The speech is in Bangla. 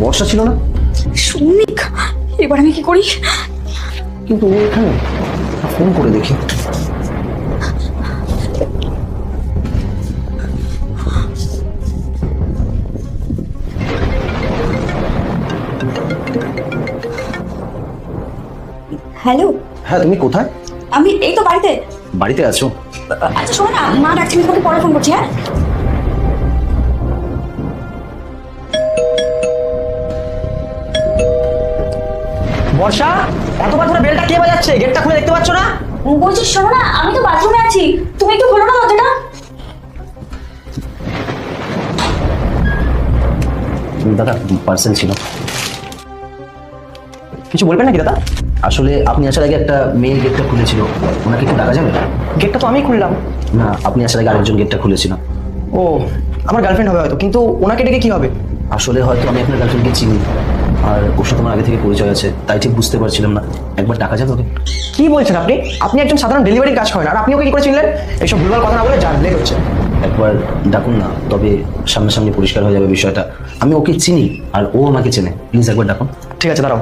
বর্ষা ছিল না? সৌমিক, এবার আমি কি করি? কিন্তু ও এখানে, ফোন করে দেখি। হ্যালো, হ্যাঁ, তুমি কোথায়? আমি এই তো বাড়িতে। বাড়িতে আছো? আচ্ছা শোনো না, মা ডাকছে, আমি তোমাকে পরে ফোন করছি। হ্যাঁ, বর্ষা, এতবার ধরে বেলটা কে বাজাচ্ছে? গেটটা খুলে দেখতে পাচ্ছ না? বলছি শোনো না, আমি তো বাথরুমে আছি, তুমি একটু খোলো না দরজাটা। দাদা, পার্সেল ছিল। কিছু বলবেন নাকি দাদা? আসলে আপনি আসার আগে একটা মেয়ে গেটটা খুলেছিল, ওনাকে একটু ডাকা যাবে? গেটটা তো আমি খুললাম। না, আপনি আসার আগে আরেকজন গেটটা খুলেছিল। ও, আমার গার্লফ্রেন্ড হবে হয়তো, কিন্তু ওনাকে ডেকে কি হবে? আসলে হয়তো আমি আপনার গার্লফ্রেন্ডকে চিনি, আর ওর সাথে আমার আগে থেকে পরিচয় আছে, তাই ঠিক বুঝতে পারছিলাম না। একবার ডাকা যাবে ওকে? কি বলছেন আপনি? আপনি একজন সাধারণ ডেলিভারির কাজ করেন, আর আপনি ওকে কি করে চিনলেন? এইসব ভুলভাল কথা না বলে যার লেট হচ্ছে। একবার ডাকুন না, তবে সামনাসামনি পরিষ্কার হয়ে যাবে বিষয়টা। আমি ওকে চিনি আর ও আমাকে চেনে, প্লিজ একবার ডাকুন। ঠিক আছে, দাঁড়াও।